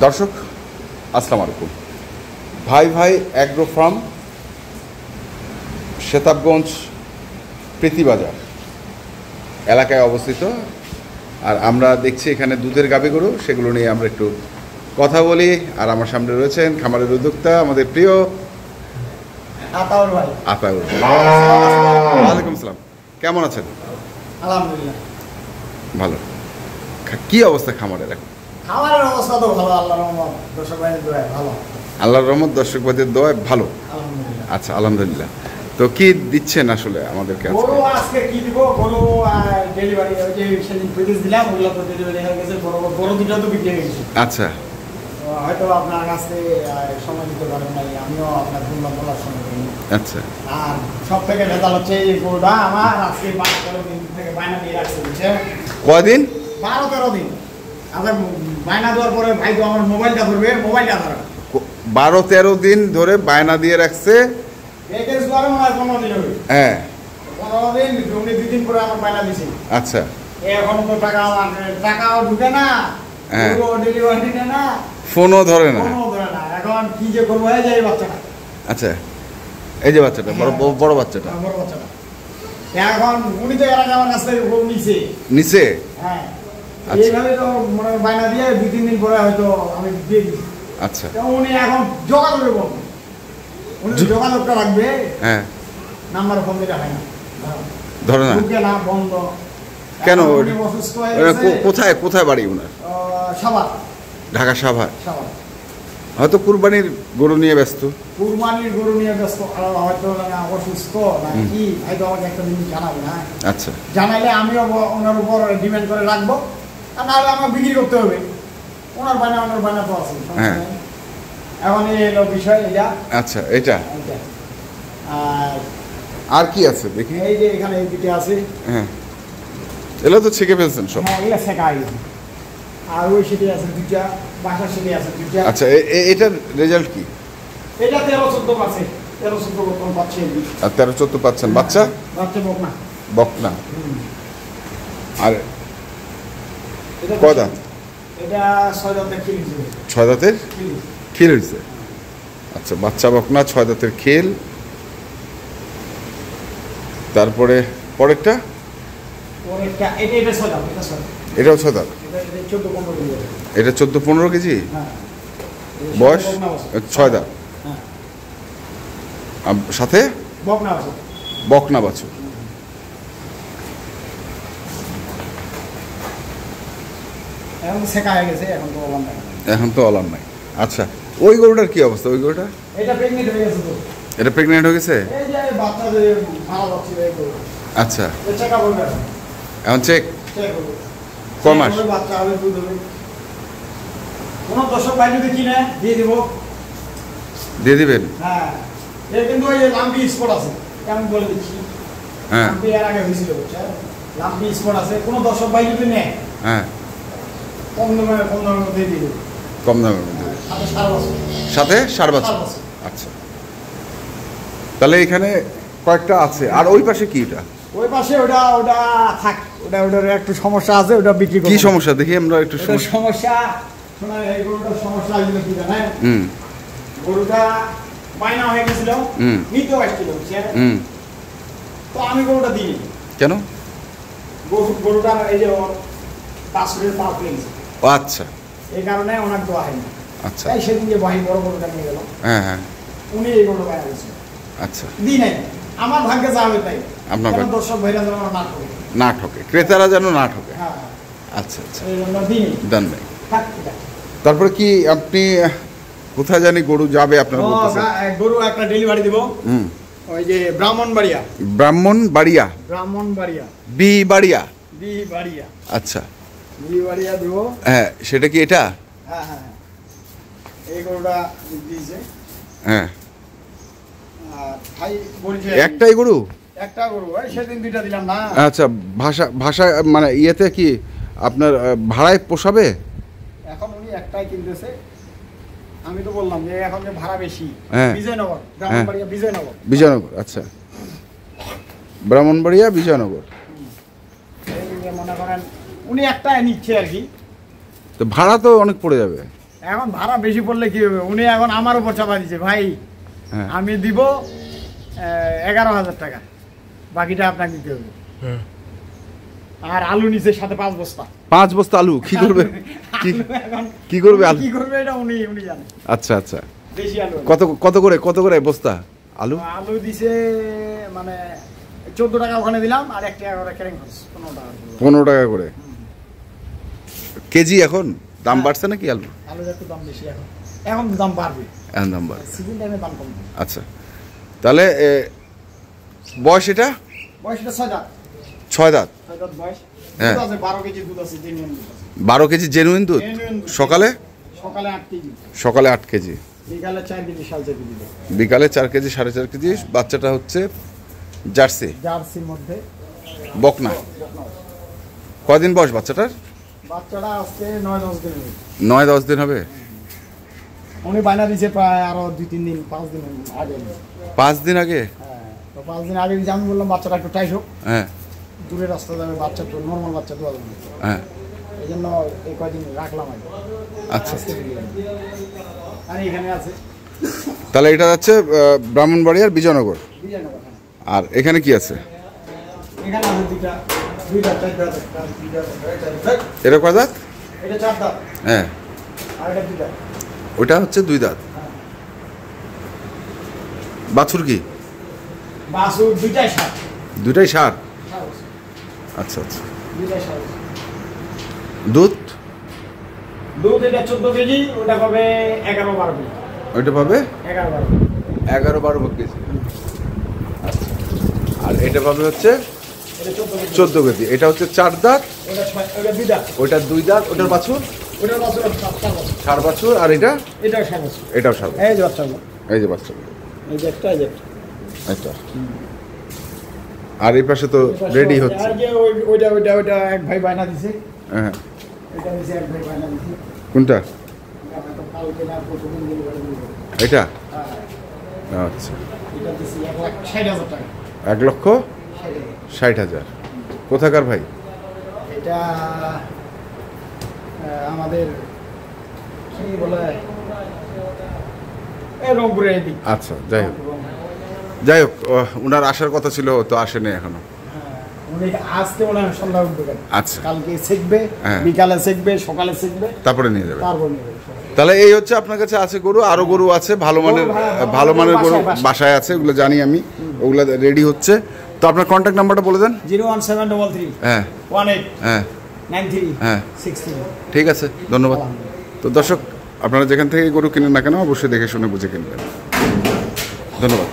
দর্শক আসসালামু আলাইকুম। ভাই ভাই অ্যাগ্রো ফার্ম, শেতাবগঞ্জ প্রীতিবাজার এলাকায় অবস্থিত। আর আমরা দেখছি এখানে দুধের গাভী গরু, সেগুলো নিয়ে আমরা একটু কথা বলি। আর আমার সামনে রয়েছেন খামারের উদ্যোক্তা আমাদের প্রিয় আতাউর ভাই। আতাউর। ওয়ালাইকুম সালাম, কেমন আছেন? আলহামদুলিল্লাহ ভালো। কি অবস্থা খামারের এখন? খামারের অবস্থা তো ভালো, আল্লাহর রহমত, দর্শক ভাইদের দোয়ায় ভালো। আল্লাহর রহমত, দর্শক ভাইদের দোয়ায় ভালো। আলহামদুলিল্লাহ। আচ্ছা, আলহামদুলিল্লাহ। তো কি দিচ্ছেন আসলে আমাদেরকে? গরু আজকে কি দিব? গরু ডেলিভারি, ওই যে সেদিন প্যাকেজ দিলাম, ওগুলো তো ডেলিভারি হয়ে গেছে। বড় দুটো তো বিক্রি হয়ে গেছে। আচ্ছা, হয়তো আপনার কাছে সময় দিতে পারেন নাই, আমিও আপনার বলার সময় পাইনি। আচ্ছা। আর সব থেকে ভেজাল হচ্ছে এই গরুটা আমার আজকে 12-13 দিন থেকে বায়না দিয়ে রাখছে, বুঝছেন? কয়দিন? 12-13 দিন। আবার বায়না দেওয়ার পরে ভাই তো আমার মোবাইলটা ধরবে, মোবাইলটা ধরে 12-13 দিন ধরে বায়না দিয়ে রাখছে। প্যাকেজ করে মনে হয় 15 দিন হবে। হ্যাঁ, 15 দিন, উনি 2 দিন পরে আমার বায়না দিয়েছে। আচ্ছা। এখন তো টাকাও ঢুকে না, ডেলিভারি দিতে না, ফোনও ধরে না। ফোনও ধরে না। এখন কি যে করবো? এই যে এই বাচ্চাটা। আচ্ছা, এই যে বাচ্চাটা, বড় বাচ্চাটা। বড় বাচ্চাটা। এখন উনি তো এর আগে আমার কাছ থেকে গরু নিছে। নিচে? হ্যাঁ। আচ্ছা। এইভাবে তো মনে হয় বায়না দিয়ে 2-3 দিন পরে হয়তো আমি দিয়ে দিচ্ছি। আচ্ছা। উনি এখন যোগাযোগ বলবো, উনি যোগাযোগটা রাখবে। হ্যাঁ, নাম্বার ফোন দিতে হয় না, ধরে না। ঢুকে না, বন্ধ। কেন? উনি অসুস্থ হয়ে গেছে। কোথায় কোথায় বাড়ি ওনার? সাভার। ঢাকা সাভার। সাভার। হয়তো কুরবানির গরু নিয়ে ব্যস্ত। কুরবানির গরু নিয়ে ব্যস্ত, হয়তো অসুস্থ নাকি, হয়তো আমাকে একটা জিনিস জানাবে না। আচ্ছা। জানাইলে আমিও ওনার উপর ডিপেন্ড করে রাখবো, আর নাহলে আমার বিক্রি করতে হবে। ওনার বায়না তো আছে। হ্যাঁ। এখন এই এলো বিষয় এটা। আচ্ছা, এটা। আর কি আছে দেখি? এই যে এখানে এই দুটো আছে। হ্যাঁ, এগুলো তো ছেকে ফেলছেন সব। হ্যাঁ, এগুলো শেখা গেছে। আর ওই সেটি আছে দুটা, বাসার সেটি আছে দুটা। আচ্ছা, এটার রেজাল্ট কি? এটা 13-14 পাচ্ছে, 13-14 বর্তমান পাচ্ছে। আর 13-14 পাচ্ছেন। বাচ্চা? বাচ্চা বকনা। বকনা। আর কয় দাঁত? এটা 6 দাঁতের খিল হিসেবে। 6 দাঁতের খিল হয়েছে। আচ্ছা, বাচ্চা বকনা, 6 দাঁতের খিল। তারপরে পরেরটা? এটা 6 দাঁত, এটা 6 দাঁত। এটাও 6 দাঁত। এটা 14-15 কেজি বয়স, 6 দাঁত। সাথে বকনা বাছুর। এখন তো অলান নাই। আচ্ছা, ওই গরুটার কি অবস্থা? ওই গরুটা এটা প্রেগন্যান্ট হয়ে গেছে। তো এটা প্রেগন্যান্ট হয়ে গেছে? এই যে বাচ্চাদের ভালো যাচ্ছে এই গরু। আচ্ছা, এই চেক আপ হবে। এখন চেক হবে। কয় মাস? বাচ্চা হবে, দুধ হবে। কোন দর্শক ভাই যদি কিনে দিয়ে দিব, দিয়ে দিবেন? হ্যাঁ। এর কিন্তু ওই লাম্পি স্পট আছে, আমি বলে দিচ্ছি। হ্যাঁ, লাম্পি এর আগে হয়েছিল, বুঝছেন? লাম্পি স্পট আছে। কোন দর্শক ভাই যদি নেয়, হ্যাঁ, কম দামের মধ্যে দিয়ে দেবো। কম দামের মধ্যে? সাথে 7 বছর। সাথে 7 বছর। আচ্ছা, তাহলে এখানে কয়েকটা আছে। আর ওই পাশে কি? এটা ওই পাশে ওটা থাক, ওটার একটু সমস্যা আছে, ওটা বিক্রি করব। কি সমস্যা দেখি আমরা একটু। সমস্যা শোনা, এই গরুটার সমস্যা হলো কি জানেন? গরুটা বায়না হয়ে গেছিল, নিতেও আসছিল, বুঝছেন? তো আমি গরুটা দিই। কেন? গরুটা এই যে পাঁচশোর পা পেয়েছে। আচ্ছা, এই কারণে ওনার দোয়া হয়নি। আচ্ছা। তাই সেদিন যে বাহিনী বড় গরুটা নিয়ে গেল, হ্যাঁ হ্যাঁ, উনি এই গরুটা বায়না দিয়েছিল। আচ্ছা, দিই নাই। আমার ভাগ্যে যা হবে তাই। আপনার দর্শক ভাইরা যেন না ঠকে, না ঠকে, ক্রেতারা যেন না ঠকে। হ্যাঁ, আচ্ছা আচ্ছা, এই জন্য দিই দেন নাই। থাক, ঠিক আছে। তারপরে কি আপনি কোথায় জানি গরু যাবে আপনার? গরু একটা ডেলিভারি দিব, ওই যে ব্রাহ্মণবাড়িয়া। ব্রাহ্মণবাড়িয়া? ব্রাহ্মণবাড়িয়া, বিবাড়িয়া। বিবাড়িয়া। আচ্ছা, বিবাড়িয়া দিব। হ্যাঁ, সেটা কি এটা? হ্যাঁ হ্যাঁ, এই গরুটা দিয়েছে। হ্যাঁ, ভাই বলছে একটাই গরু? একটা গরু, সেদিন 2টা দিলাম না। আচ্ছা, ভাষা মানে ইয়েতে কি আপনার ভাড়ায় পোষাবে? এখন উনি একটাই কিনতেছে। আমি তো বললাম যে এখন যে ভাড়া বেশি। হ্যাঁ, বিজয়নগর, ব্রাহ্মণবাড়িয়া, বিজয়নগর। বিজয়নগর, আচ্ছা, ব্রাহ্মণবাড়িয়া, বিজয়নগর। মনে করেন উনি একটাই নিচ্ছে আর কি। তো ভাড়া তো অনেক পড়ে যাবে। এখন ভাড়া বেশি পড়লে কি হবে, উনি এখন আমার উপর চাপা দিচ্ছে, ভাই হ্যাঁ। আমি দিব 11,000 টাকা, বাকিটা আপনাকে দিতে হবে। আর আলু নিচে সাথে 5 বস্তা। 5 বস্তা আলু কি করবে? এখন কি করবে আলু? কি করবে এটা উনি জানে। আচ্ছা আচ্ছা, দেশি আলু। কত করে বস্তা আলু? আলু দিছে মানে 14 টাকা ওখানে দিলাম, আর 1 টাকা করে ক্যারিং খরচ 15 টাকা। 15 টাকা করে কেজি। এখন দাম বাড়ছে নাকি আলু? আলুর একটু দাম বেশি এখন, এখন দাম বাড়বে, এখন দাম বাড়বে, সিজন টাইমে দাম কম। আচ্ছা, তাহলে বয়স এটা? বয়স এটা 6 দাঁত। 6 দাঁত বয়স। হ্যাঁ। দুধ আছে 12 কেজি দুধ আছে, জেনুইন দুধ আছে। 12 কেজি জেনুইন দুধ। Genuine দুধ। সকালে 8 কেজি, সকালে 8 কেজি, বিকালে 4 কেজি 4.5 কেজি দুধ। বিকালে 4 কেজি 4.5 কেজি। বাচ্চাটা হচ্ছে জার্সি, জার্সির মধ্যে বকনা। কয়দিন বয়স বাচ্চাটার? বাচ্চাটা আজকে 9-10 দিন হয়েছে। 9-10 দিন হবে। উনি বায়না দিয়েছে প্রায় আরো 2-3 দিন, 5 দিন আগে। 5 দিন আগে? হ্যাঁ, তো 5 দিন আগে যে আমি বললাম বাচ্চাটা একটু টাইট হোক, হ্যাঁ দূরে রাস্তা যাবে, বাচ্চা তো নর্মাল বাচ্চা তো আসবে, হ্যাঁ, এই জন্য এই কয়দিন রাখলাম আর কি। আচ্ছা। আজকে দিয়ে দিলাম। আর এখানে আছে তাহলে এটা যাচ্ছে ব্রাহ্মণবাড়িয়ার বিজয়নগর। বিজয়নগর। হ্যাঁ। আর এখানে কি আছে? এখানে আছে দুইটা 4 দাঁত, এটা কয় দাঁত? এটা 4 দাঁত, হ্যাঁ, আর এটা 2 দাঁত। ওটা হচ্ছে 2 দাঁত। বাছুর কি? বাছুর দুইটাই 7। দুটাই 7। আচ্ছা আচ্ছা। দুইটাই 7। দুধ? দুধ এটা 14 কেজি, ওটা পাবে 11-12 কেজি। ওইটা পাবে 11-12 কেজি। 11-12 কেজি। আচ্ছা, আর এটা পাবে হচ্ছে এটা 14 কেজি। 14 কেজি। এটা হচ্ছে 4 দাঁত, ওটা 2 দাঁত। ওইটা 2 দাঁত। ওটার বাছুর ওটার বাছুর 7 বছর। ষাঁড় বাছুর। আর এটা এটাও 7 বছর। এটাও 7। এই যে বাচ্চাগুলো, এই যে বাচ্চা, এই যে একটা, এই যে একটা। এটা। আর এই পাশে তো রেডি হচ্ছে। আর যে ওইটা এক ভাই বায়না দিছে, হ্যাঁ, এটা দিছে এক ভাই বায়না দিছে। কোনটা? এটা তো কালকে না প্রতিদিন ডেলিভারি দিবে। এটা? হ্যাঁ, আচ্ছা, এটা দিছি 1,60,000 টাকা। 1,60,000। কোথাকার ভাই? এটা আমাদের কি বলে, এই রংপুরের এদিক। আচ্ছা, যাই হোক, ওনার আসার কথা ছিল, তো আসেনি এখনো। উনি আজকে মনে হয় সন্ধ্যা উঠবে। আচ্ছা, কালকে শিখবে, হ্যাঁ। বিকালে শিখবে, সকালে শিখবে, তারপরে নিয়ে যাবে। তারপর নিয়ে যাবে। তাহলে এই হচ্ছে আপনার কাছে আছে গরু। আরো গরু আছে ভালো মানের, ভালো মানের গরু বাসায় আছে, ওগুলো জানি আমি, ওগুলো রেডি হচ্ছে। তো আপনার কন্ট্যাক্ট নাম্বারটা বলে দেন। 01733 হ্যাঁ 18 হ্যাঁ 93 হ্যাঁ, 63। ঠিক আছে, ধন্যবাদ। তো দর্শক, আপনারা যেখান থেকে গরু কিনেন না কেন অবশ্যই দেখে শুনে বুঝে কিনবেন। ধন্যবাদ।